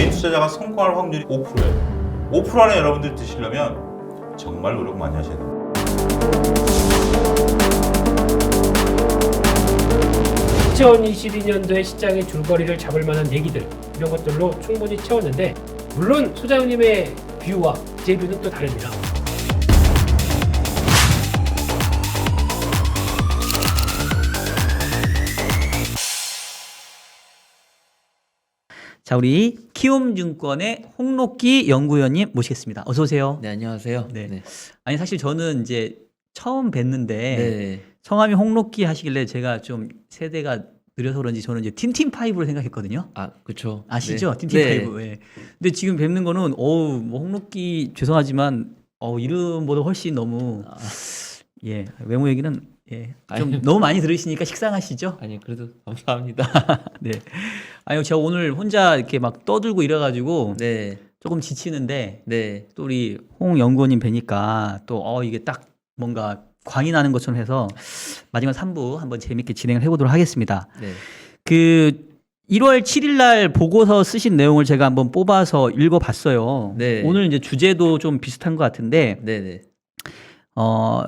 개인 투자자가 성공할 확률이 5%예요. 5% 안에 여러분들이 드시려면 정말 노력 많이 하셔야 됩니다. 2022년도에 시장의 줄거리를 잡을 만한 얘기들 이런 것들로 충분히 채웠는데 물론 소장님의 뷰와 제 뷰는 또 다릅니다. 자, 우리 키움증권의 홍록기 연구위원님 모시겠습니다. 어서 오세요. 네, 안녕하세요. 네. 아니 사실 저는 이제 처음 뵀는데 네. 성함이 홍록기 하시길래 제가 좀 세대가 느려서 그런지 저는 이제 틴틴파이브로 생각했거든요. 아, 그렇죠. 아시죠? 네. 틴틴파이브. 네. 예. 근데 지금 뵙는 거는 뭐 홍록기 죄송하지만 이름보다 훨씬 너무 예, 외모 얘기는 예, 좀 아니. 너무 많이 들으시니까 식상하시죠? 아니, 그래도 감사합니다. 네. 아니요, 제가 오늘 혼자 이렇게 막 떠들고 이래가지고 네. 조금 지치는데 네. 또 우리 홍 연구원님 뵈니까 또 이게 딱 뭔가 광이 나는 것처럼 해서 마지막 3부 한번 재밌게 진행을 해보도록 하겠습니다. 네. 그 1월 7일 날 보고서 쓰신 내용을 제가 한번 뽑아서 읽어봤어요. 네. 오늘 이제 주제도 좀 비슷한 것 같은데 네, 네.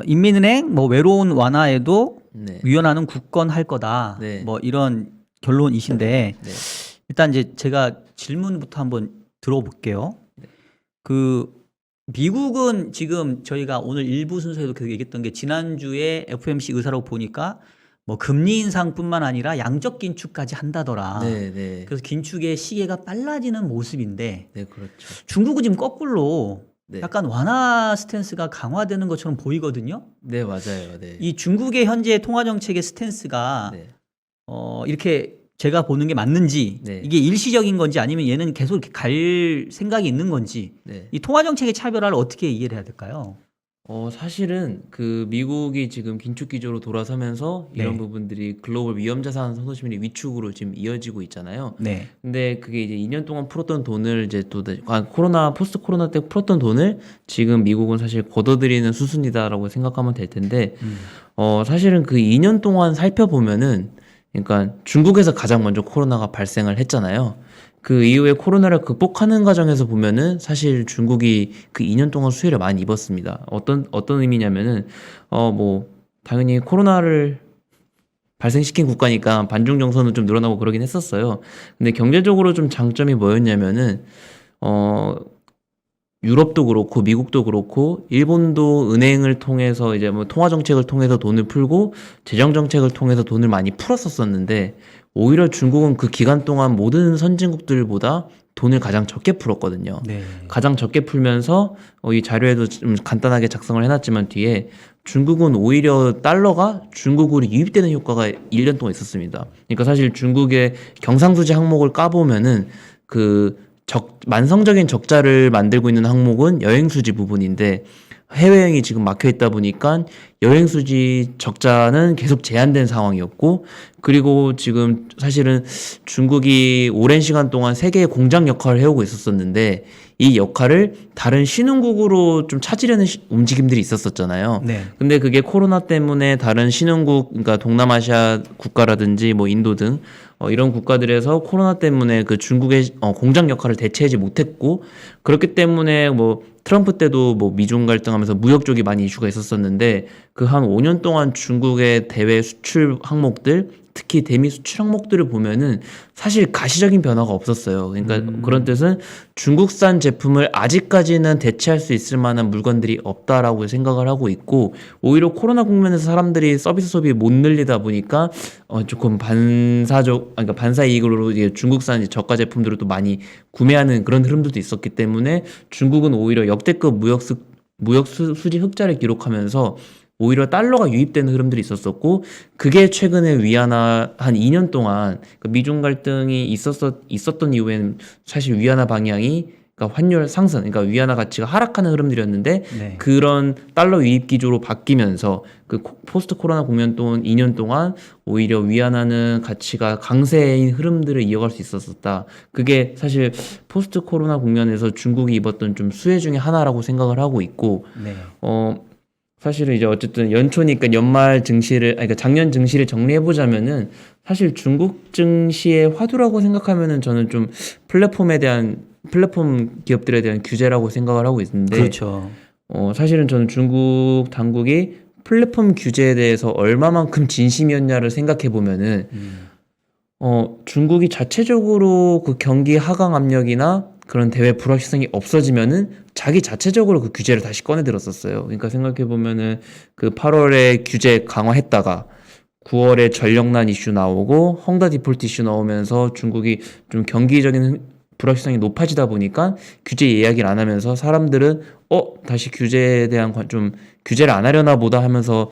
인민은행 뭐 외로운 완화에도 네. 위헌하는 굳건할 거다. 네. 뭐 이런 결론이신데 네. 일단 이제 제가 질문부터 한번 들어볼게요. 네. 그 미국은 지금 저희가 오늘 일부 순서에도 계속 얘기했던 게 지난주에 FOMC 의사라고 보니까 뭐 금리 인상뿐만 아니라 양적 긴축까지 한다더라. 네, 네. 그래서 긴축의 시계가 빨라지는 모습인데 네, 그렇죠. 중국은 지금 거꾸로 네. 약간 완화 스탠스가 강화되는 것처럼 보이거든요. 네, 맞아요. 네. 이 중국의 현재 통화 정책의 스탠스가 네. 이렇게 제가 보는 게 맞는지 네. 이게 일시적인 건지 아니면 얘는 계속 이렇게 갈 생각이 있는 건지 네. 이 통화 정책의 차별화를 어떻게 이해를 해야 될까요? 사실은 그 미국이 지금 긴축 기조로 돌아서면서 이런 네. 부분들이 글로벌 위험 자산 선도 심리 위축으로 지금 이어지고 있잖아요. 네. 근데 그게 이제 2년 동안 풀었던 돈을 이제 또 코로나 포스트 코로나 때 풀었던 돈을 지금 미국은 사실 걷어들이는 수순이다라고 생각하면 될 텐데 사실은 그 2년 동안 살펴보면은 그러니까 중국에서 가장 먼저 코로나가 발생을 했잖아요. 그 이후에 코로나를 극복하는 과정에서 보면은 사실 중국이 그 2년 동안 수혜를 많이 입었습니다. 어떤 의미냐면은 뭐 당연히 코로나를 발생시킨 국가니까 반중 정서는 좀 늘어나고 그러긴 했었어요. 근데 경제적으로 좀 장점이 뭐였냐면은 유럽도 그렇고 미국도 그렇고 일본도 은행을 통해서 이제 뭐 통화 정책을 통해서 돈을 풀고 재정 정책을 통해서 돈을 많이 풀었었는데 오히려 중국은 그 기간 동안 모든 선진국들보다 돈을 가장 적게 풀었거든요. 네. 가장 적게 풀면서 이 자료에도 좀 간단하게 작성을 해놨지만 뒤에 중국은 오히려 달러가 중국으로 유입되는 효과가 1년 동안 있었습니다. 그러니까 사실 중국의 경상수지 항목을 까보면은 만성적인 적자를 만들고 있는 항목은 여행수지 부분인데 해외여행이 지금 막혀 있다 보니까 여행수지 적자는 계속 제한된 상황이었고 그리고 지금 사실은 중국이 오랜 시간 동안 세계의 공장 역할을 해오고 있었었는데 이 역할을 다른 신흥국으로 좀 찾으려는 움직임들이 있었었잖아요. 네. 근데 그게 코로나 때문에 다른 신흥국, 그러니까 동남아시아 국가라든지 뭐 인도 등 이런 국가들에서 코로나 때문에 그 중국의 공장 역할을 대체하지 못했고 그렇기 때문에 뭐 트럼프 때도 뭐 미중 갈등하면서 무역 쪽이 많이 이슈가 있었었는데 그 한 5년 동안 중국의 대외 수출 항목들 특히 대미 수출 항목들을 보면은 사실 가시적인 변화가 없었어요. 그러니까 그런 뜻은 중국산 제품을 아직까지는 대체할 수 있을 만한 물건들이 없다라고 생각을 하고 있고 오히려 코로나 국면에서 사람들이 서비스 소비 못 늘리다 보니까 조금 그러니까 반사 이익으로 이제 중국산 이제 저가 제품들을 또 많이 구매하는 그런 흐름들도 있었기 때문에 중국은 오히려 역대급 무역 수지 흑자를 기록하면서 오히려 달러가 유입되는 흐름들이 있었었고 그게 최근에 위안화 한 2년 동안 미중 갈등이 있었던 이후에는 사실 위안화 방향이 그러니까 환율 상승, 그러니까 위안화 가치가 하락하는 흐름들이었는데 네. 그런 달러 유입 기조로 바뀌면서 그 포스트 코로나 국면 동안 2년 동안 오히려 위안화는 가치가 강세인 흐름들을 이어갈 수 있었었다. 그게 사실 포스트 코로나 국면에서 중국이 입었던 좀 수혜 중에 하나라고 생각을 하고 있고 네. 사실은 이제 어쨌든 연초니까 연말 증시를, 아니, 그러니까 작년 증시를 정리해 보자면은 사실 중국 증시의 화두라고 생각하면은 저는 좀 플랫폼 기업들에 대한 규제라고 생각을 하고 있는데, 그렇죠. 사실은 저는 중국 당국이 플랫폼 규제에 대해서 얼마만큼 진심이었냐를 생각해 보면은 중국이 자체적으로 그 경기 하강 압력이나 그런 대외 불확실성이 없어지면은 자기 자체적으로 그 규제를 다시 꺼내 들었었어요. 그러니까 생각해 보면은 그 8월에 규제 강화했다가 9월에 전력난 이슈 나오고 헝다 디폴트 이슈 나오면서 중국이 좀 경기적인 불확실성이 높아지다 보니까 규제 이야기를 안 하면서 사람들은 다시 규제에 대한 좀 규제를 안 하려나 보다 하면서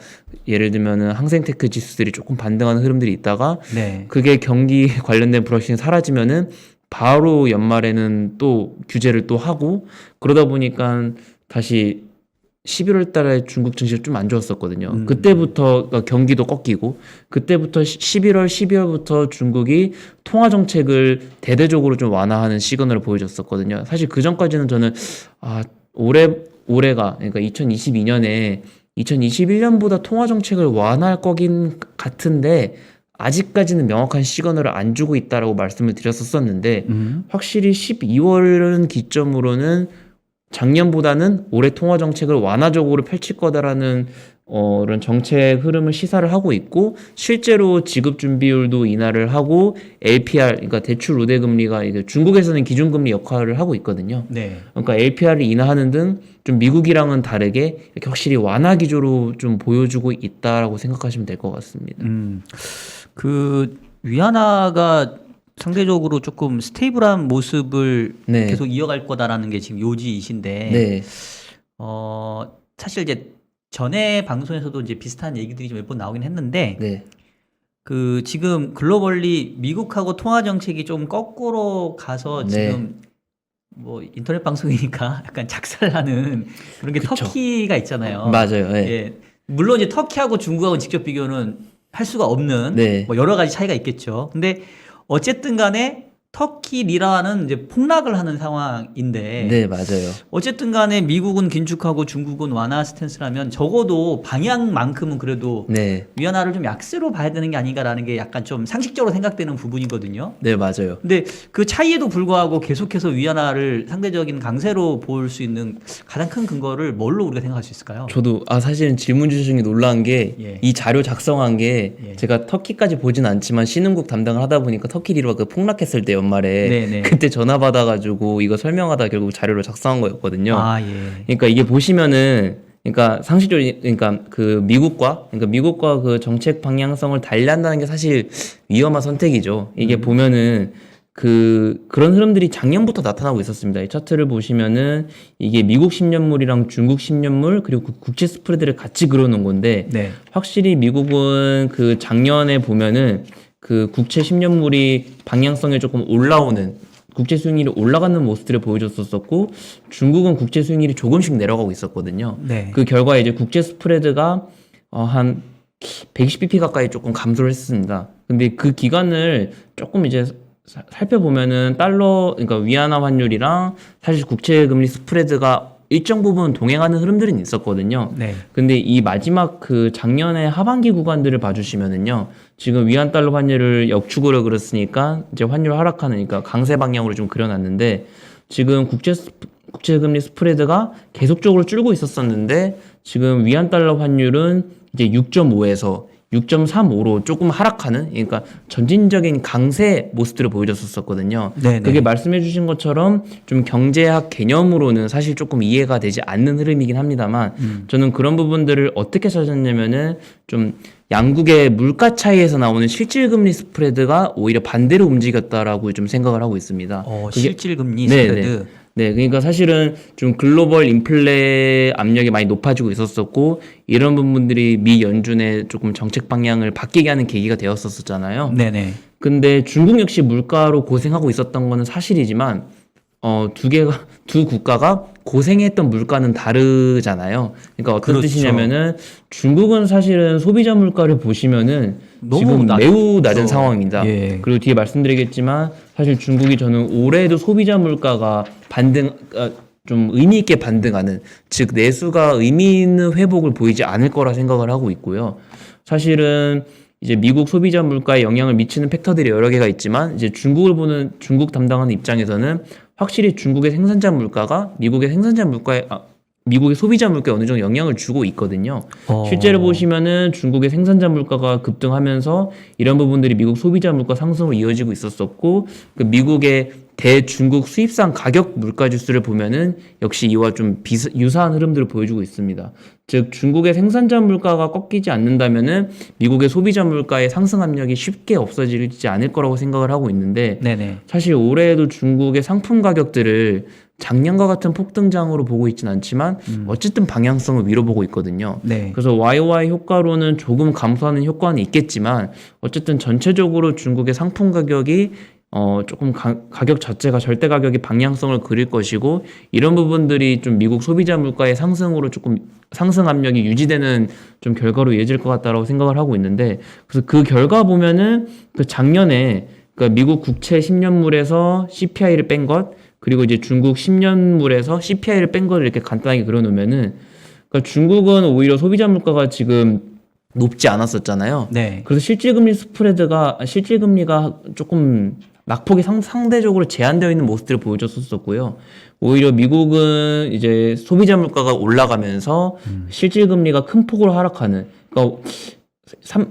예를 들면은 항생테크 지수들이 조금 반등하는 흐름들이 있다가 네. 그게 경기 관련된 불확실성이 사라지면은 바로 연말에는 또 규제를 또 하고 그러다 보니까 다시 11월 달에 중국 증시가 좀 안 좋았었거든요. 그때부터 경기도 꺾이고 그때부터 11월, 12월부터 중국이 통화 정책을 대대적으로 좀 완화하는 시그널을 보여줬었거든요. 사실 그 전까지는 저는 올해가 그러니까 2022년에 2021년보다 통화 정책을 완화할 거긴 같은데 아직까지는 명확한 시그널을 안 주고 있다라고 말씀을 드렸었는데 확실히 12월은 기점으로는 작년보다는 올해 통화 정책을 완화적으로 펼칠 거다라는 이런 정책 흐름을 시사를 하고 있고 실제로 지급 준비율도 인하를 하고 LPR 그러니까 대출 우대 금리가 이제 중국에서는 기준금리 역할을 하고 있거든요. 네. 그러니까 LPR을 인하하는 등 좀 미국이랑은 다르게 이렇게 확실히 완화 기조로 좀 보여주고 있다라고 생각하시면 될 것 같습니다. 그 위안화가 상대적으로 조금 스테이블한 모습을 네. 계속 이어갈 거다라는 게 지금 요지이신데, 네, 사실 이제 전에 방송에서도 이제 비슷한 얘기들이 좀 몇 번 나오긴 했는데, 네, 그 지금 글로벌리 미국하고 통화 정책이 좀 거꾸로 가서 네. 지금 뭐 인터넷 방송이니까 약간 작살나는 그런 게 그쵸. 터키가 있잖아요. 맞아요. 네. 예. 물론 이제 터키하고 중국하고 직접 비교는 할 수가 없는 네. 뭐 여러 가지 차이가 있겠죠. 근데 어쨌든 간에 터키 리라는 이제 폭락을 하는 상황인데 네, 맞아요. 어쨌든 간에 미국은 긴축하고 중국은 완화 스탠스라면 적어도 방향만큼은 그래도 네, 위안화를 좀 약세로 봐야 되는 게 아닌가라는 게 약간 좀 상식적으로 생각되는 부분이거든요. 네, 맞아요. 근데 그 차이에도 불구하고 계속해서 위안화를 상대적인 강세로 볼 수 있는 가장 큰 근거를 뭘로 우리가 생각할 수 있을까요? 저도 사실은 질문 주신 게 놀라운 게 이 예. 자료 작성한 게 예. 제가 터키까지 보진 않지만 신흥국 담당을 하다 보니까 터키 리라가 그 폭락했을 때 연말에 네네. 그때 전화 받아가지고 이거 설명하다 결국 자료를 작성한 거였거든요. 아, 예. 그러니까 이게 보시면은 그러니까 상식적으로 그러니까 미국과 그 정책 방향성을 달리한다는 게 사실 위험한 선택이죠. 이게 보면은 그런 흐름들이 작년부터 나타나고 있었습니다. 이 차트를 보시면은 이게 미국 10년물이랑 중국 10년물 그리고 그 국채 스프레드를 같이 그려놓은 건데 네. 확실히 미국은 그 작년에 보면은 그 국채 10년물이 방향성에 조금 올라오는 국채 수익률이 올라가는 모습들을 보여줬었고 중국은 국채 수익률이 조금씩 내려가고 있었거든요. 네. 그 결과 이제 국채 스프레드가 한 120bp 가까이 조금 감소를 했습니다. 근데 그 기간을 조금 이제 살펴보면은 그러니까 위안화 환율이랑 사실 국채 금리 스프레드가 일정 부분 동행하는 흐름들은 있었거든요. 네. 근데 이 마지막 그 작년의 하반기 구간들을 봐주시면은요, 지금 위안 달러 환율을 역축으로 그렸으니까 이제 환율 하락하는, 그러니까 강세 방향으로 좀 그려놨는데 지금 국채 금리 스프레드가 계속적으로 줄고 있었었는데 지금 위안 달러 환율은 이제 6.5에서 6.35로 조금 하락하는, 그러니까 전진적인 강세 모습들을 보여줬었거든요. 네네. 그게 말씀해 주신 것처럼 좀 경제학 개념으로는 사실 조금 이해가 되지 않는 흐름이긴 합니다만 저는 그런 부분들을 어떻게 찾았냐면은 좀 양국의 물가 차이에서 나오는 실질금리 스프레드가 오히려 반대로 움직였다라고 좀 생각을 하고 있습니다. 실질금리 네, 스프레드. 네, 그러니까 사실은 좀 글로벌 인플레 압력이 많이 높아지고 있었었고 이런 부분들이 미 연준의 조금 정책 방향을 바뀌게 하는 계기가 되었었잖아요. 네네. 근데 중국 역시 물가로 고생하고 있었던 거는 사실이지만 두 국가가 고생했던 물가는 다르잖아요. 그러니까 어떤 그렇죠. 뜻이냐면은 중국은 사실은 소비자 물가를 보시면은 너무 지금 매우 낮은 낮죠. 상황입니다. 예. 그리고 뒤에 말씀드리겠지만 사실 중국이 저는 올해도 소비자 물가가 좀 의미 있게 반등하는, 즉 내수가 의미 있는 회복을 보이지 않을 거라 생각을 하고 있고요. 사실은 이제 미국 소비자 물가에 영향을 미치는 팩터들이 여러 개가 있지만 이제 중국을 보는 중국 담당하는 입장에서는 확실히 중국의 생산자 물가가 미국의 소비자 물가에 어느 정도 영향을 주고 있거든요. 실제로 보시면은 중국의 생산자 물가가 급등하면서 이런 부분들이 미국 소비자 물가 상승으로 이어지고 있었었고, 그 미국의 대중국 수입산 가격 물가 지수를 보면은 역시 이와 좀 유사한 흐름들을 보여주고 있습니다. 즉 중국의 생산자 물가가 꺾이지 않는다면은 미국의 소비자 물가의 상승 압력이 쉽게 없어지지 않을 거라고 생각을 하고 있는데, 네네. 사실 올해에도 중국의 상품 가격들을 작년과 같은 폭등장으로 보고 있지는 않지만 어쨌든 방향성을 위로 보고 있거든요. 네. 그래서 YOY 효과로는 조금 감소하는 효과는 있겠지만 어쨌든 전체적으로 중국의 상품 가격이 조금 가격 자체가 절대 가격이 방향성을 그릴 것이고, 이런 부분들이 좀 미국 소비자 물가의 상승으로 조금 상승 압력이 유지되는 좀 결과로 이어질 것 같다라고 생각을 하고 있는데, 그래서 그 결과 보면은 그 작년에 그러니까 미국 국채 10년물에서 CPI를 뺀 것, 그리고 이제 중국 10년물에서 CPI를 뺀 거를 이렇게 간단하게 그려놓으면은, 그러니까 중국은 오히려 소비자 물가가 지금 높지 않았었잖아요. 네. 그래서 실질금리가 조금 낙폭이 상대적으로 제한되어 있는 모습들을 보여줬었고요. 오히려 미국은 이제 소비자 물가가 올라가면서 실질금리가 큰 폭으로 하락하는, 그러니까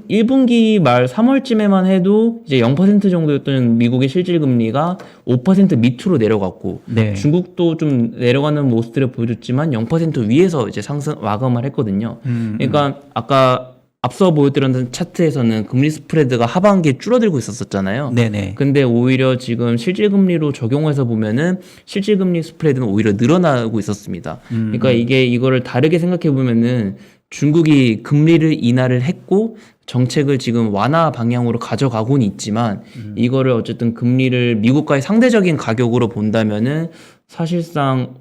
1분기 말 3월쯤에만 해도 이제 0% 정도였던 미국의 실질금리가 5% 밑으로 내려갔고, 네. 중국도 좀 내려가는 모습들을 보여줬지만 0% 위에서 이제 마감을 했거든요. 그러니까 아까 앞서 보여드렸던 차트에서는 금리 스프레드가 하반기에 줄어들고 있었잖아요. 네네. 근데 오히려 지금 실질금리로 적용해서 보면은 실질금리 스프레드는 오히려 늘어나고 있었습니다. 그러니까 이거를 다르게 생각해 보면은 중국이 금리를 인하를 했고 정책을 지금 완화 방향으로 가져가고는 있지만 이거를 어쨌든 금리를 미국과의 상대적인 가격으로 본다면은 사실상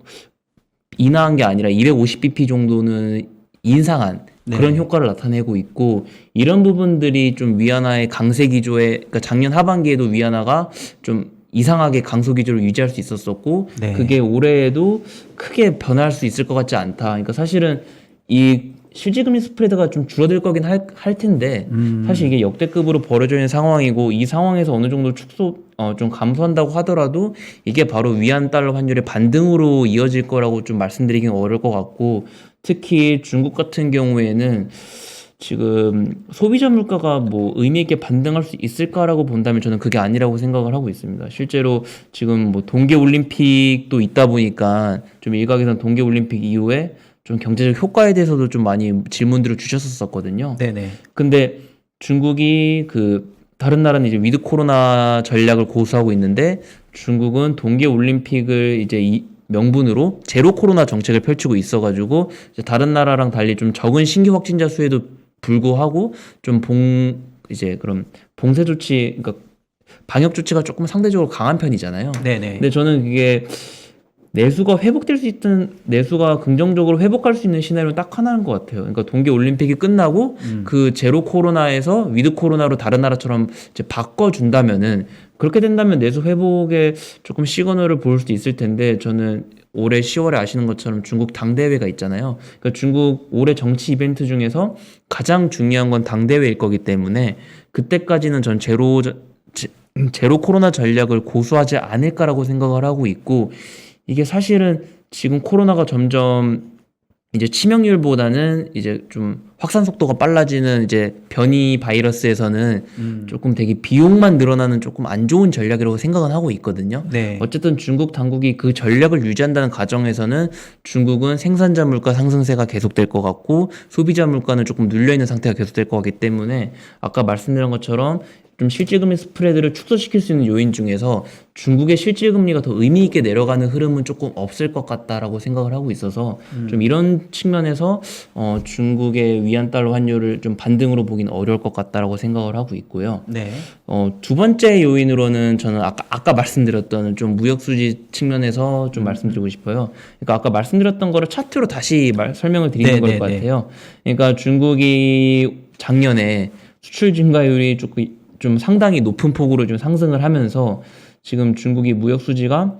인하한 게 아니라 250bp 정도는 인상한 그런 효과를 나타내고 있고, 이런 부분들이 좀 위안화의 강세 기조에, 그러니까 작년 하반기에도 위안화가 좀 이상하게 강소 기조를 유지할 수 있었었고, 네. 그게 올해에도 크게 변할 수 있을 것 같지 않다. 그러니까 사실은 이 실질금리 스프레드가 좀 줄어들 거긴 할 텐데, 사실 이게 역대급으로 벌어져 있는 상황이고, 이 상황에서 어느 정도 좀 감소한다고 하더라도 이게 바로 위안 달러 환율의 반등으로 이어질 거라고 좀 말씀드리긴 어려울 것 같고, 특히 중국 같은 경우에는 지금 소비자 물가가 뭐 의미 있게 반등할 수 있을까라고 본다면 저는 그게 아니라고 생각을 하고 있습니다. 실제로 지금 뭐 동계 올림픽도 있다 보니까 좀 일각에서는 동계 올림픽 이후에 좀 경제적 효과에 대해서도 좀 많이 질문들을 주셨었거든요. 네네. 근데 중국이 다른 나라는 이제 위드 코로나 전략을 고수하고 있는데, 중국은 동계 올림픽을 이제 명분으로 제로 코로나 정책을 펼치고 있어가지고 이제 다른 나라랑 달리 좀 적은 신규 확진자 수에도 불구하고 좀 그럼 봉쇄 조치, 그러니까 방역 조치가 조금 상대적으로 강한 편이잖아요. 네네. 근데 저는 그게 내수가 긍정적으로 회복할 수 있는 시나리오는 딱 하나인 것 같아요. 그러니까 동계 올림픽이 끝나고 그 제로 코로나에서 위드 코로나로 다른 나라처럼 이제 바꿔준다면은, 그렇게 된다면 내수 회복에 조금 시그널을 볼 수도 있을 텐데, 저는 올해 10월에 아시는 것처럼 중국 당대회가 있잖아요. 그러니까 중국 올해 정치 이벤트 중에서 가장 중요한 건 당대회일 거기 때문에 그때까지는 전 제로 코로나 전략을 고수하지 않을까라고 생각을 하고 있고, 이게 사실은 지금 코로나가 점점 이제 치명률보다는 이제 좀 확산 속도가 빨라지는 이제 변이 바이러스에서는 조금 되게 비용만 늘어나는 조금 안 좋은 전략이라고 생각은 하고 있거든요. 네. 어쨌든 중국 당국이 그 전략을 유지한다는 가정에서는 중국은 생산자 물가 상승세가 계속될 것 같고, 소비자 물가는 조금 눌려있는 상태가 계속될 것 같기 때문에 아까 말씀드린 것처럼 좀 실질금리 스프레드를 축소시킬 수 있는 요인 중에서 중국의 실질금리가 더 의미 있게 내려가는 흐름은 조금 없을 것 같다라고 생각을 하고 있어서 좀 이런 측면에서 중국의 위안 달러 환율을 좀 반등으로 보기는 어려울 것 같다라고 생각을 하고 있고요. 네. 두 번째 요인으로는 저는 아까 말씀드렸던 좀 무역 수지 측면에서 좀 말씀드리고 싶어요. 그러니까 아까 말씀드렸던 거를 차트로 다시 설명을 드리는 걸 것 같아요. 그러니까 중국이 작년에 수출 증가율이 좀 상당히 높은 폭으로 좀 상승을 하면서 지금 중국이 무역 수지가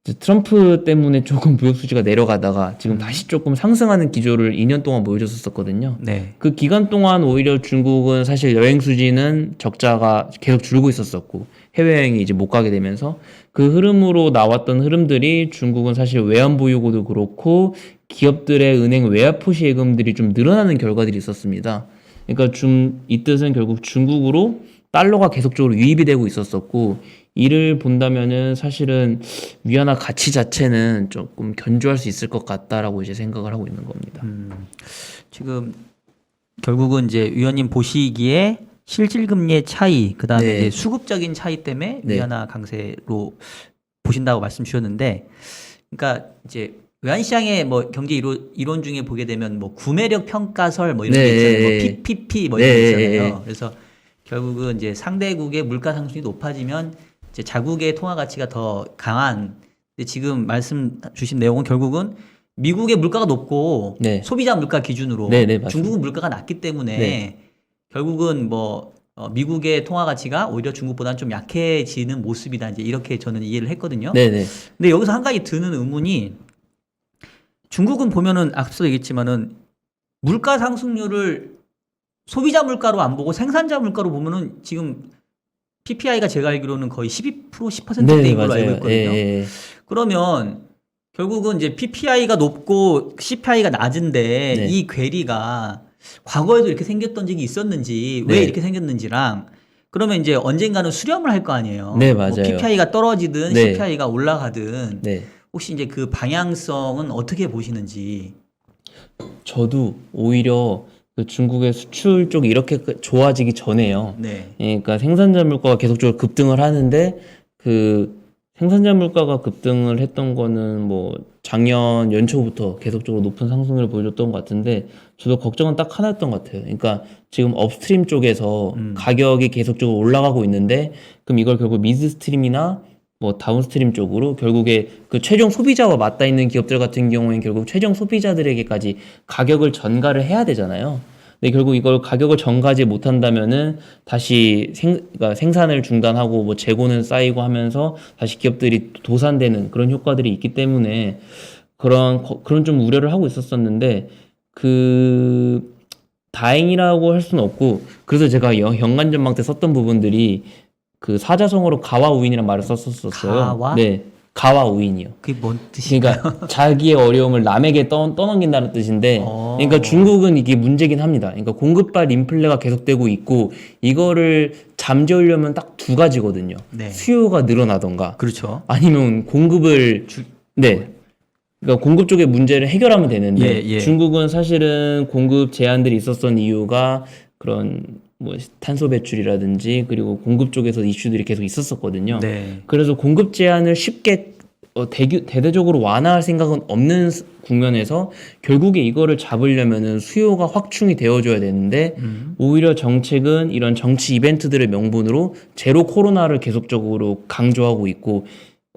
이제 트럼프 때문에 조금 무역 수지가 내려가다가 지금 다시 조금 상승하는 기조를 2년 동안 보여줬었거든요. 네. 그 기간 동안 오히려 중국은 사실 여행 수지는 적자가 계속 줄고 있었었고 해외여행이 이제 못 가게 되면서 그 흐름으로 나왔던 흐름들이 중국은 사실 외환 보유고도 그렇고 기업들의 은행 외화 포시 예금들이 좀 늘어나는 결과들이 있었습니다. 그러니까 이 뜻은 결국 중국으로 달러가 계속적으로 유입이 되고 있었었고 이를 본다면은 사실은 위안화 가치 자체는 조금 견조할 수 있을 것 같다라고 이제 생각을 하고 있는 겁니다. 지금 결국은 이제 위원님 보시기에 실질 금리의 차이, 그다음에 네. 이제 수급적인 차이 때문에 네. 위안화 강세로 보신다고 말씀 주셨는데, 그러니까 이제 외환시장의 뭐 경제 이론 중에 보게 되면 뭐 구매력 평가설 뭐 이런 게 있잖아요. 뭐 PPP 뭐 이런 게 있잖아요. 그래서 결국은 이제 상대국의 물가 상승이 높아지면 이제 자국의 통화 가치가 더 강한. 근데 지금 말씀 주신 내용은 결국은 미국의 물가가 높고 네. 소비자 물가 기준으로 네, 맞습니다. 중국은 물가가 낮기 때문에 네. 결국은 뭐 미국의 통화 가치가 오히려 중국보다는 좀 약해지는 모습이다. 이제 이렇게 저는 이해를 했거든요. 네네. 근데 여기서 한 가지 드는 의문이 중국은 보면은 앞서 얘기했지만은 물가 상승률을 소비자 물가로 안 보고 생산자 물가로 보면은 지금 PPI가 제가 알기로는 거의 12% 10%대인 걸로 알고 있거든요. 예. 그러면 결국은 이제 PPI가 높고 CPI가 낮은데 네. 이 괴리가 과거에도 이렇게 생겼던 적이 있었는지 왜 네. 이렇게 생겼는지랑 그러면 이제 언젠가는 수렴을 할 거 아니에요. 네, 뭐 맞아요. PPI가 떨어지든 네. CPI가 올라가든 네. 혹시 이제 그 방향성은 어떻게 보시는지. 저도 오히려 그 중국의 수출 쪽이 이렇게 좋아지기 전에요. 네. 그러니까 생산자 물가가 계속적으로 급등을 하는데 그 생산자 물가가 급등을 했던 거는 뭐 작년 연초부터 계속적으로 높은 상승률을 보여줬던 것 같은데 저도 걱정은 딱 하나였던 것 같아요. 그러니까 지금 업스트림 쪽에서 가격이 계속적으로 올라가고 있는데 그럼 이걸 결국 미드스트림이나 뭐 다운스트림 쪽으로 결국에 그 최종 소비자와 맞닿아 있는 기업들 같은 경우에는 결국 최종 소비자들에게까지 가격을 전가를 해야 되잖아요. 근데 결국 이걸 가격을 전가하지 못한다면은 다시 그러니까 생산을 중단하고 뭐 재고는 쌓이고 하면서 다시 기업들이 도산되는 그런 효과들이 있기 때문에 그런 좀 우려를 하고 있었었는데 다행이라고 할 수는 없고 그래서 제가 연간전망 때 썼던 부분들이 그 사자성어로 가와우인이라는 말을 썼었어요. 가와? 네. 가와우인이요. 그게 뭔 뜻인가요? 그러니까 자기의 어려움을 남에게 떠넘긴다는 뜻인데 그러니까 중국은 이게 문제긴 합니다. 그러니까 공급발 인플레가 계속되고 있고 이거를 잠재우려면 딱 두 가지거든요. 네. 수요가 늘어나던가 그렇죠. 아니면 공급을 네. 그러니까 공급 쪽의 문제를 해결하면 되는데 예. 중국은 사실은 공급 제한들이 있었던 이유가 그런 뭐 탄소 배출이라든지 그리고 공급 쪽에서 이슈들이 계속 있었었거든요. 네. 그래서 공급 제한을 쉽게 대대적으로 완화할 생각은 없는 국면에서 결국에 이거를 잡으려면은 수요가 확충이 되어줘야 되는데 오히려 정책은 이런 정치 이벤트들의 명분으로 제로 코로나를 계속적으로 강조하고 있고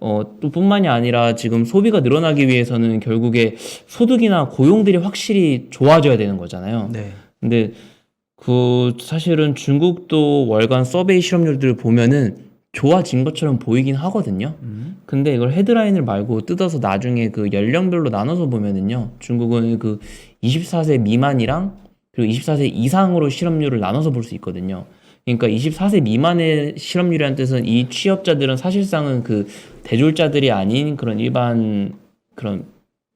또 뿐만이 아니라 지금 소비가 늘어나기 위해서는 결국에 소득이나 고용들이 확실히 좋아져야 되는 거잖아요. 네. 근데 사실은 중국도 월간 서베이 실업률들을 보면은 좋아진 것처럼 보이긴 하거든요. 근데 이걸 헤드라인을 말고 뜯어서 나중에 그 연령별로 나눠서 보면은요. 중국은 그 24세 미만이랑 그리고 24세 이상으로 실업률을 나눠서 볼 수 있거든요. 그러니까 24세 미만의 실업률이라는 뜻은 이 취업자들은 사실상은 그 대졸자들이 아닌 그런 일반 그런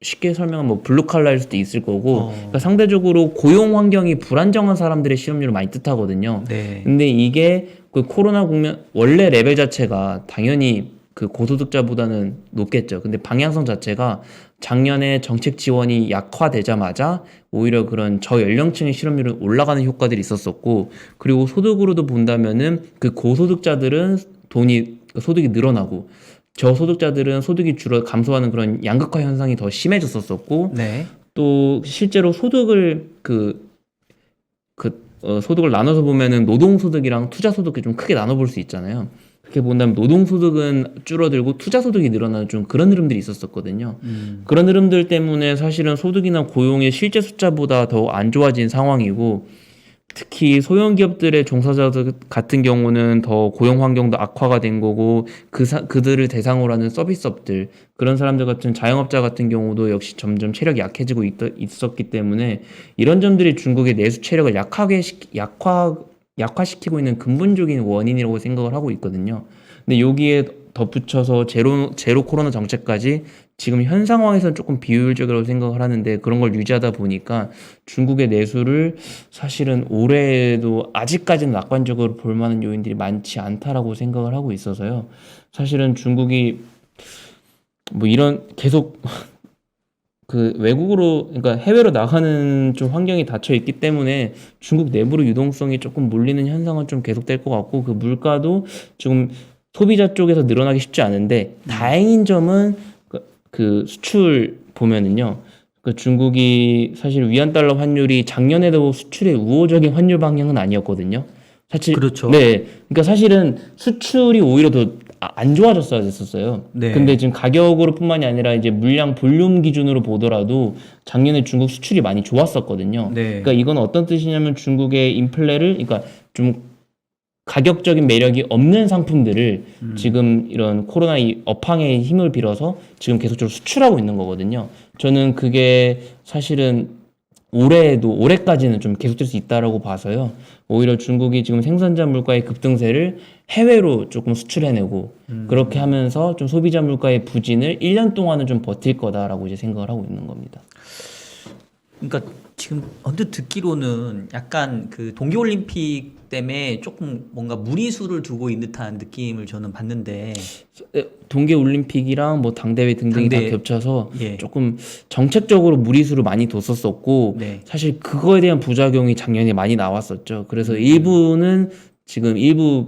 쉽게 설명하면 뭐 블루칼라일 수도 있을 거고 그러니까 상대적으로 고용 환경이 불안정한 사람들의 실업률을 많이 뜻하거든요. 네. 근데 이게 그 코로나 국면 원래 레벨 자체가 당연히 그 고소득자보다는 높겠죠. 근데 방향성 자체가 작년에 정책 지원이 약화되자마자 오히려 그런 저연령층의 실업률은 올라가는 효과들이 있었었고 그리고 소득으로도 본다면은 그 고소득자들은 소득이 늘어나고 저소득자들은 소득이 감소하는 그런 양극화 현상이 더 심해졌었고 네. 또 실제로 소득을 소득을 나눠서 보면은 노동소득이랑 투자소득이 좀 크게 나눠볼 수 있잖아요. 그렇게 본다면 노동소득은 줄어들고 투자소득이 늘어나는 좀 그런 흐름들이 있었었거든요. 그런 흐름들 때문에 사실은 소득이나 고용의 실제 숫자보다 더 안 좋아진 상황이고 특히 소형 기업들의 종사자들 같은 경우는 더 고용 환경도 악화가 된 거고 그들을 대상으로 하는 서비스업들 그런 사람들 같은 자영업자 같은 경우도 역시 점점 체력이 약해지고 있었기 때문에 이런 점들이 중국의 내수 체력을 약화시키고 있는 근본적인 원인이라고 생각을 하고 있거든요. 근데 여기에 덧붙여서 제로 코로나 정책까지 지금 현 상황에서는 조금 비효율적이라고 생각을 하는데 그런 걸 유지하다 보니까 중국의 내수를 사실은 올해에도 아직까지는 낙관적으로 볼 만한 요인들이 많지 않다라고 생각을 하고 있어서요. 사실은 중국이 뭐 이런 계속 그 외국으로 그러니까 해외로 나가는 좀 환경이 닫혀 있기 때문에 중국 내부로 유동성이 조금 몰리는 현상은 좀 계속될 것 같고 그 물가도 지금 소비자 쪽에서 늘어나기 쉽지 않은데 다행인 점은 그 수출 보면은요. 그 중국이 사실 위안 달러 환율이 작년에도 수출의 우호적인 환율 방향은 아니었거든요. 사실 그렇죠. 네. 그러니까 사실은 수출이 오히려 더 안 좋아졌어야 됐었어요. 네. 근데 지금 가격으로뿐만이 아니라 이제 물량 볼륨 기준으로 보더라도 작년에 중국 수출이 많이 좋았었거든요. 네. 그러니까 이건 어떤 뜻이냐면 중국의 인플레를 그러니까 좀 가격적인 매력이 없는 상품들을 지금 이런 코로나 업황의 힘을 빌어서 지금 계속적으로 수출하고 있는 거거든요. 저는 그게 사실은 올해까지는 좀 계속될 수 있다라고 봐서요. 오히려 중국이 지금 생산자 물가의 급등세를 해외로 조금 수출해내고 그렇게 하면서 좀 소비자 물가의 부진을 1년 동안은 좀 버틸 거다라고 이제 생각을 하고 있는 겁니다. 그러니까 지금 언뜻 듣기로는 약간 그 동계올림픽 때문에 조금 뭔가 무리수를 두고 있는 듯한 느낌을 저는 받는데 동계올림픽이랑 뭐 당대회 등등이 다 겹쳐서 예. 조금 정책적으로 무리수를 많이 뒀었었고 네. 사실 그거에 대한 부작용이 작년에 많이 나왔었죠. 그래서 일부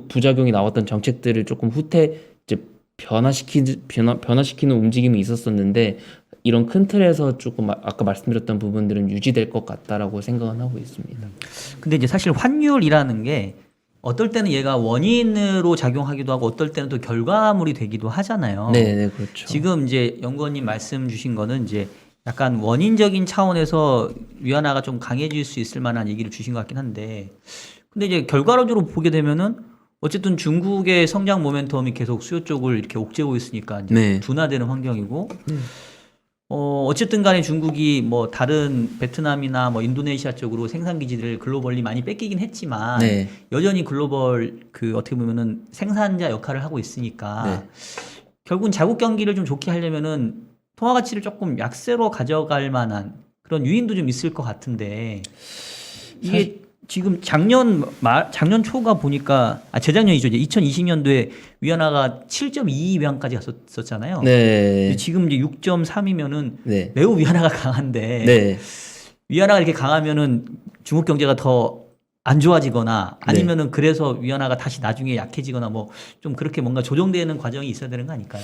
부작용이 나왔던 정책들을 조금 후퇴 이제 변화시키는 움직임이 있었었는데 이런 큰 틀에서 조금 아까 말씀드렸던 부분들은 유지될 것 같다라고 생각은 하고 있습니다. 근데 이제 사실 환율이라는 게 어떨 때는 얘가 원인으로 작용하기도 하고 어떨 때는 또 결과물이 되기도 하잖아요. 네, 그렇죠. 지금 이제 연구원님 말씀 주신 거는 이제 약간 원인적인 차원에서 위안화가 좀 강해질 수 있을 만한 얘기를 주신 것 같긴 한데 근데 이제 결과론적으로 보게 되면은 어쨌든 중국의 성장 모멘텀이 계속 수요 쪽을 이렇게 옥죄고 있으니까 이제 네. 둔화되는 환경이고 어쨌든 간에 중국이 뭐 다른 베트남이나 뭐 인도네시아 쪽으로 생산 기지를 글로벌리 많이 뺏기긴 했지만 네. 여전히 글로벌 그 어떻게 보면은 생산자 역할을 하고 있으니까 네. 결국은 자국 경기를 좀 좋게 하려면은 통화 가치를 조금 약세로 가져갈 만한 그런 유인도 좀 있을 것 같은데 이게 지금 작년 초가 보니까 재작년이죠. 이제 2020년도에 위안화가 7.22위안까지 갔었잖아요. 네. 지금 이제 6.3이면은 네. 매우 위안화가 강한데 네. 위안화가 이렇게 강하면은 중국 경제가 더 안 좋아지거나 아니면은 그래서 위안화가 다시 나중에 약해지거나 뭐 좀 그렇게 뭔가 조정되는 과정이 있어야 되는 거 아닐까요?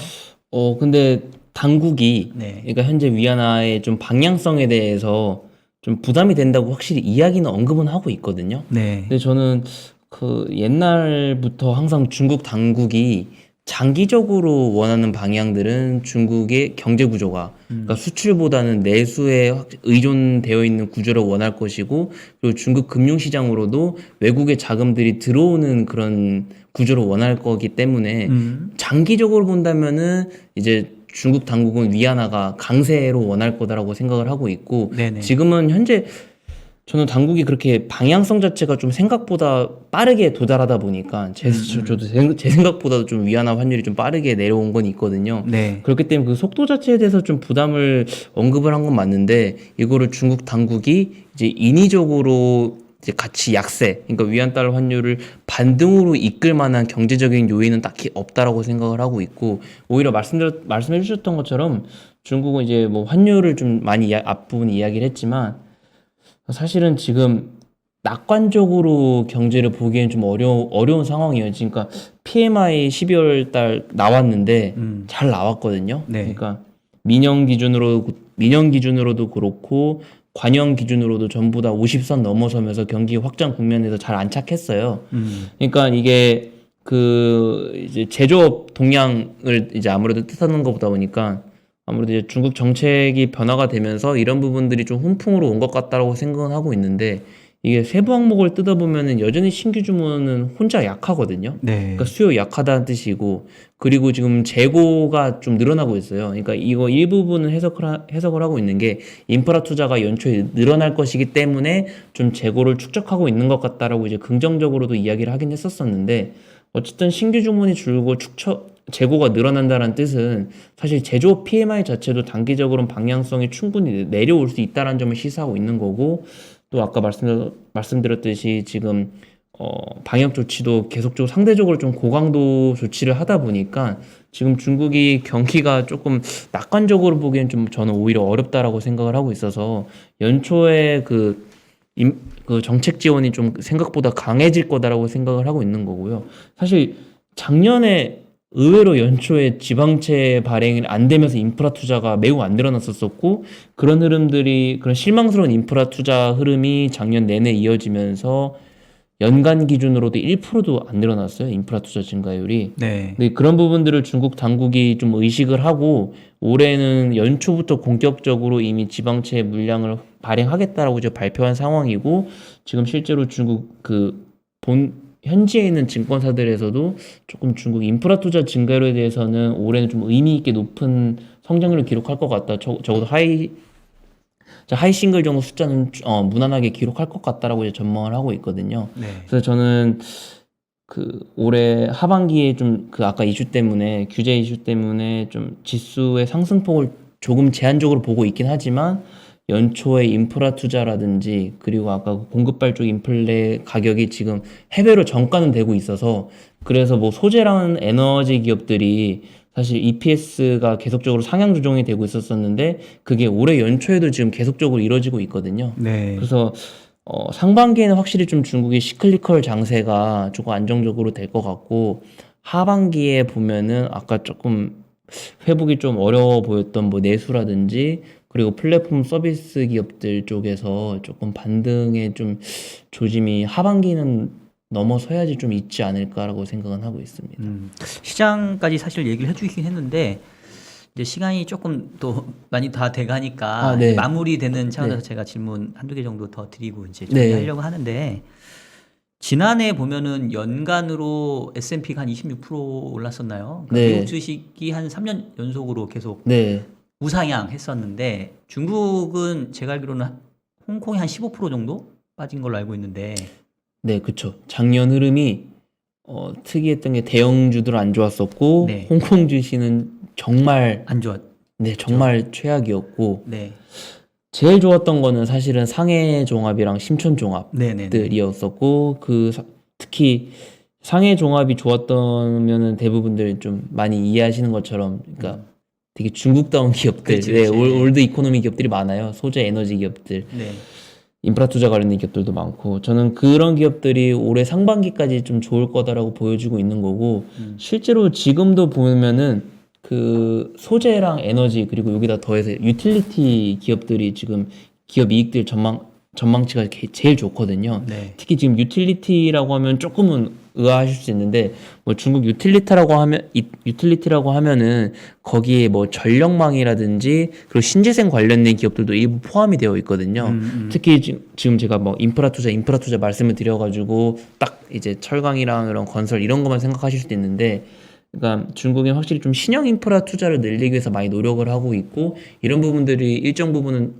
근데 당국이 네. 그러니까 현재 위안화의 좀 방향성에 대해서 좀 부담이 된다고 확실히 이야기는 언급은 하고 있거든요. 네. 근데 저는 그 옛날부터 항상 중국 당국이 장기적으로 원하는 방향들은 중국의 경제 구조가 그러니까 수출보다는 내수에 의존되어 있는 구조를 원할 것이고 그리고 중국 금융시장으로도 외국의 자금들이 들어오는 그런 구조를 원할 거기 때문에 장기적으로 본다면은 이제 중국 당국은 위안화가 강세로 원할 거다라고 생각을 하고 있고 네네. 지금은 현재 저는 당국이 그렇게 방향성 자체가 좀 생각보다 빠르게 도달하다 보니까 저도 제 생각보다도 좀 위안화 환율이 좀 빠르게 내려온 건 있거든요. 네. 그렇기 때문에 그 속도 자체에 대해서 좀 부담을 언급을 한 건 맞는데 이거를 중국 당국이 이제 인위적으로 이제 같이 약세, 그러니까 위안 달러 환율을 반등으로 이끌 만한 경제적인 요인은 딱히 없다라고 생각을 하고 있고 오히려 말씀해 주셨던 것처럼 중국은 이제 뭐 환율을 좀 많이 앞부분 이야기를 했지만 사실은 지금 낙관적으로 경제를 보기엔 좀 어려운 상황이에요. 그러니까 PMI 12월 달 나왔는데 잘 나왔거든요. 네. 그러니까 민영 기준으로도 그렇고 관영 기준으로도 전부 다 50선 넘어서면서 경기 확장 국면에서 잘 안착했어요. 그러니까 이게 그 이제 제조업 동향을 이제 아무래도 뜻하는 것보다 보니까 아무래도 이제 중국 정책이 변화가 되면서 이런 부분들이 좀 훈풍으로 온 것 같다라고 생각은 하고 있는데 이게 세부 항목을 뜯어보면은 여전히 신규 주문은 혼자 약하거든요. 네. 그러니까 수요 약하다는 뜻이고, 그리고 지금 재고가 좀 늘어나고 있어요. 그러니까 이거 일부분은 해석을 하고 있는 게 인프라 투자가 연초에 늘어날 것이기 때문에 좀 재고를 축적하고 있는 것 같다라고 이제 긍정적으로도 이야기를 하긴 했었었는데, 어쨌든 신규 주문이 줄고 재고가 늘어난다는 뜻은 사실 제조업 PMI 자체도 단기적으로는 방향성이 충분히 내려올 수 있다는 점을 시사하고 있는 거고, 또 아까 말씀드렸듯이 지금 방역 조치도 계속적으로 상대적으로 좀 고강도 조치를 하다 보니까 지금 중국이 경기가 조금 낙관적으로 보기엔 좀 저는 오히려 어렵다라고 생각을 하고 있어서 연초에 그 정책 지원이 좀 생각보다 강해질 거다라고 생각을 하고 있는 거고요. 사실 작년에 의외로 연초에 지방채 발행이 안 되면서 인프라 투자가 매우 안 늘어났었고, 그런 흐름들이, 그런 실망스러운 인프라 투자 흐름이 작년 내내 이어지면서 연간 기준으로도 1%도 안 늘어났어요. 인프라 투자 증가율이. 네. 근데 그런 부분들을 중국 당국이 좀 의식을 하고 올해는 연초부터 본격적으로 이미 지방채 물량을 발행하겠다라고 이제 발표한 상황이고, 지금 실제로 중국 현지에 있는 증권사들에서도 조금 중국 인프라 투자 증가율에 대해서는 올해는 좀 의미 있게 높은 성장률을 기록할 것 같다. 적어도 하이 싱글 정도 숫자는 무난하게 기록할 것 같다라고 이제 전망을 하고 있거든요. 네. 그래서 저는 올해 하반기에 좀 아까 이슈 때문에, 규제 이슈 때문에 좀 지수의 상승폭을 조금 제한적으로 보고 있긴 하지만, 연초에 인프라 투자라든지 그리고 아까 공급발 쪽 인플레 가격이 지금 해외로 정가는 되고 있어서, 그래서 뭐 소재랑 에너지 기업들이 사실 EPS가 계속적으로 상향 조정이 되고 있었었는데 그게 올해 연초에도 지금 계속적으로 이뤄지고 있거든요. 네. 그래서 상반기에는 확실히 좀 중국의 시클리컬 장세가 조금 안정적으로 될 것 같고, 하반기에 보면은 아까 조금 회복이 좀 어려워 보였던 뭐 내수라든지 그리고 플랫폼 서비스 기업들 쪽에서 조금 반등의 좀 조짐이 하반기는 넘어서야지 좀 있지 않을까라고 생각은 하고 있습니다. 시장까지 사실 얘기를 해주긴 했는데 이제 시간이 조금 또 많이 다 돼가니까 아, 네. 마무리되는 차원에서 네. 제가 질문 한두 개 정도 더 드리고 이제 네. 정리하려고 하는데, 지난해 보면은 연간으로 S&P가 한 26% 올랐었나요? 그러니까 네. 미국 주식이 한 3년 연속으로 계속 네. 우상향 했었는데, 중국은 제가 알기로는 홍콩이 한 15% 정도 빠진 걸로 알고 있는데. 네, 그쵸. 작년 흐름이 특이했던 게 대형주들 안 좋았었고, 네. 홍콩 주식은 정말 안 좋았. 정말 최악이었고, 네. 제일 좋았던 거는 사실은 상해 종합이랑 심천 네네네. 종합들이었었고, 특히 상해 종합이 좋았다면은 대부분들 좀 많이 이해하시는 것처럼, 그러니까 되게 중국다운 기업들, 그치, 네, 그치. 올드 이코노미 기업들이 많아요. 소재 에너지 기업들. 네. 인프라 투자 관련된 기업들도 많고, 저는 그런 기업들이 올해 상반기까지 좀 좋을 거다라고 보여주고 있는 거고, 실제로 지금도 보면은 소재랑 에너지 그리고 여기다 더해서 유틸리티 기업들이 지금 기업 이익들 전망치가 제일 좋거든요. 네. 특히 지금 유틸리티라고 하면 조금은 의아하실 수 있는데, 뭐 중국 유틸리티라고 하면은 거기에 뭐 전력망이라든지 그리고 신재생 관련된 기업들도 일부 포함이 되어 있거든요. 특히 지금 제가 뭐 인프라 투자 말씀을 드려가지고 딱 이제 철강이랑 이런 건설 이런 것만 생각하실 수도 있는데, 그러니까 중국은 확실히 좀 신형 인프라 투자를 늘리기 위해서 많이 노력을 하고 있고, 이런 부분들이 일정 부분은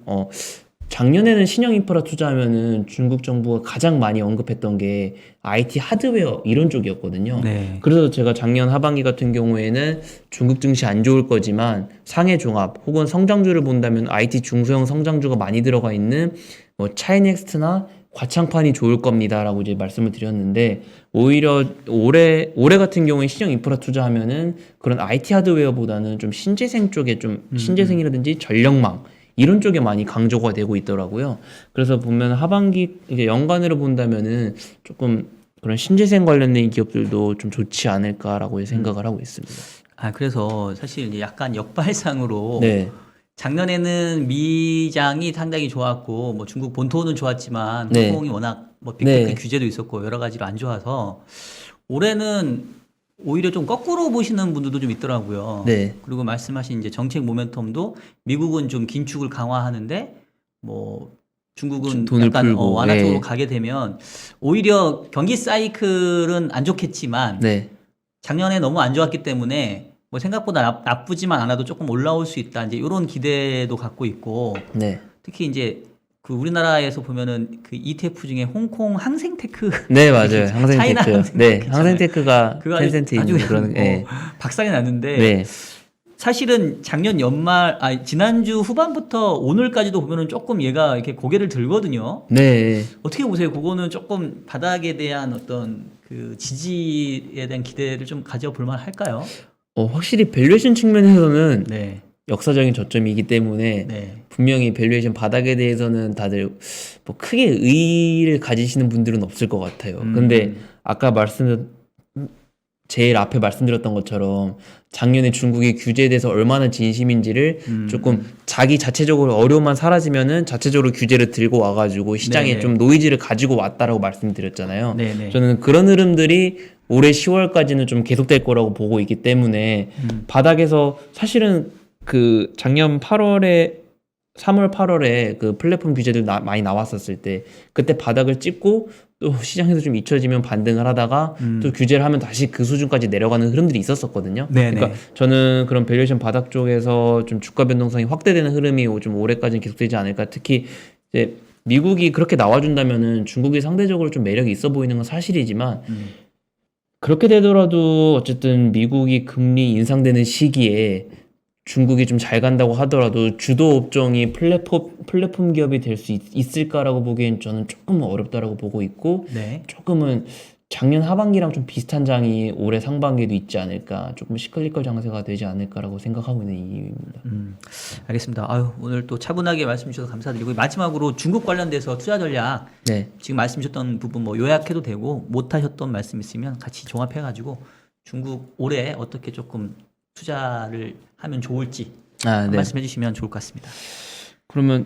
작년에는 신형 인프라 투자하면은 중국 정부가 가장 많이 언급했던 게 IT 하드웨어 이런 쪽이었거든요. 네. 그래서 제가 작년 하반기 같은 경우에는 중국 증시 안 좋을 거지만 상해 종합 혹은 성장주를 본다면 IT 중소형 성장주가 많이 들어가 있는 뭐 차이넥스트나 과창판이 좋을 겁니다라고 이제 말씀을 드렸는데, 오히려 올해 같은 경우에 신형 인프라 투자하면은 그런 IT 하드웨어보다는 좀 신재생 쪽에 좀 신재생이라든지 전력망 이런 쪽에 많이 강조가 되고 있더라고요. 그래서 보면 하반기 이제 연간으로 본다면은 조금 그런 신재생 관련된 기업들도 좀 좋지 않을까라고 생각을 하고 있습니다. 그래서 사실 이제 약간 역발상으로 네. 작년에는 미장이 상당히 좋았고 뭐 중국 본토는 좋았지만 네. 홍콩이 워낙 뭐 빅테크 네. 규제도 있었고 여러 가지로 안 좋아서 올해는 오히려 좀 거꾸로 보시는 분들도 좀 있더라고요. 네. 그리고 말씀하신 이제 정책 모멘텀도 미국은 좀 긴축을 강화하는데 뭐 중국은 돈을 약간 풀고, 완화 쪽으로 네. 가게 되면 오히려 경기 사이클은 안 좋겠지만 네. 작년에 너무 안 좋았기 때문에 뭐 생각보다 나쁘지만 않아도 조금 올라올 수 있다. 이제 이런 기대도 갖고 있고 네. 특히 이제 그 우리나라에서 보면은 그 ETF 중에 홍콩 항생테크 네, 맞아요. 차이나 항생테크. 네, 있잖아요. 항생테크가 그거 텐센트에 아주 있는 그런 예. 박살이 났는데 네. 사실은 작년 연말 지난주 후반부터 오늘까지도 보면은 조금 얘가 이렇게 고개를 들거든요. 네. 어떻게 보세요? 그거는 조금 바닥에 대한 어떤 그 지지에 대한 기대를 좀 가져볼 만 할까요? 확실히 밸류에이션 측면에서는 네. 역사적인 저점이기 때문에 네. 분명히 밸류에이션 바닥에 대해서는 다들 뭐 크게 의의를 가지시는 분들은 없을 것 같아요. 근데 아까 제일 앞에 말씀드렸던 것처럼 작년에 중국이 규제에 대해서 얼마나 진심인지를 조금 자기 자체적으로 어려움만 사라지면은 자체적으로 규제를 들고 와가지고 시장에 네네. 좀 노이즈를 가지고 왔다라고 말씀드렸잖아요. 네네. 저는 그런 흐름들이 올해 10월까지는 좀 계속될 거라고 보고 있기 때문에 바닥에서 사실은 그 작년 8월에 3월, 8월에 그 플랫폼 규제들 많이 나왔었을 때 그때 바닥을 찍고 또 시장에서 좀 잊혀지면 반등을 하다가 또 규제를 하면 다시 그 수준까지 내려가는 흐름들이 있었었거든요. 네네. 그러니까 저는 그런 밸류에이션 바닥 쪽에서 좀 주가 변동성이 확대되는 흐름이 좀 올해까지는 계속되지 않을까. 특히 이제 미국이 그렇게 나와준다면은 중국이 상대적으로 좀 매력이 있어 보이는 건 사실이지만 그렇게 되더라도 어쨌든 미국이 금리 인상되는 시기에 중국이 좀 잘 간다고 하더라도 주도 업종이 플랫폼 기업이 될 수 있을까라고 보기엔 저는 조금 어렵다라고 보고 있고 네. 조금은 작년 하반기랑 좀 비슷한 장이 올해 상반기에도 있지 않을까, 조금 시클리컬 장세가 되지 않을까라고 생각하고 있는 이유입니다. 알겠습니다. 아유, 오늘 또 차분하게 말씀 주셔서 감사드리고 마지막으로 중국 관련돼서 투자 전략 네. 지금 말씀 주셨던 부분 뭐 요약해도 되고 못 하셨던 말씀 있으면 같이 종합해 가지고 중국 올해 어떻게 조금 투자를 하면 좋을지 한 네. 말씀해 주시면 좋을 것 같습니다. 그러면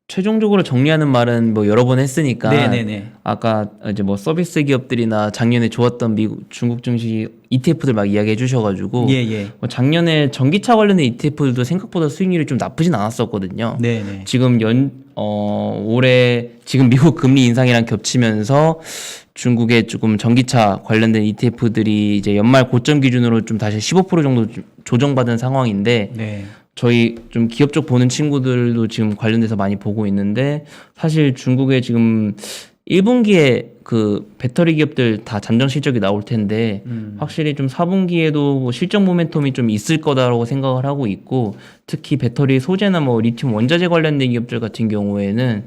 최종적으로 정리하는 말은 뭐 여러 번 했으니까 네네네. 아까 이제 뭐 서비스 기업들이나 작년에 좋았던 중국 증시 ETF들 막 이야기해 주셔가지고 예예. 뭐 작년에 전기차 관련된 ETF들도 생각보다 수익률이 좀 나쁘진 않았었거든요. 네네. 지금 올해 지금 미국 금리 인상이랑 겹치면서 중국의 조금 전기차 관련된 ETF들이 이제 연말 고점 기준으로 좀 다시 15% 정도 조정받은 상황인데 네. 저희 좀 기업 쪽 보는 친구들도 지금 관련돼서 많이 보고 있는데 사실 중국의 지금 1분기에 그 배터리 기업들 다 잠정 실적이 나올 텐데 확실히 좀 4분기에도 뭐 실적 모멘텀이 좀 있을 거다라고 생각을 하고 있고 특히 배터리 소재나 뭐 리튬 원자재 관련된 기업들 같은 경우에는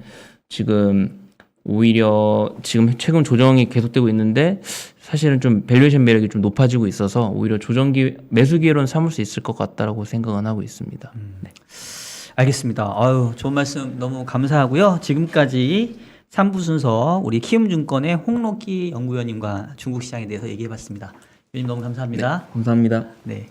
지금 오히려 지금 최근 조정이 계속되고 있는데 사실은 좀 밸류에이션 매력이 좀 높아지고 있어서 오히려 매수 기회로는 삼을 수 있을 것 같다라고 생각은 하고 있습니다. 네. 알겠습니다. 아유, 좋은 말씀 너무 감사하고요. 지금까지 3부 순서 우리 키움증권의 홍록기 연구위원님과 중국 시장에 대해서 얘기해봤습니다. 위원님 너무 감사합니다. 감사합니다. 네.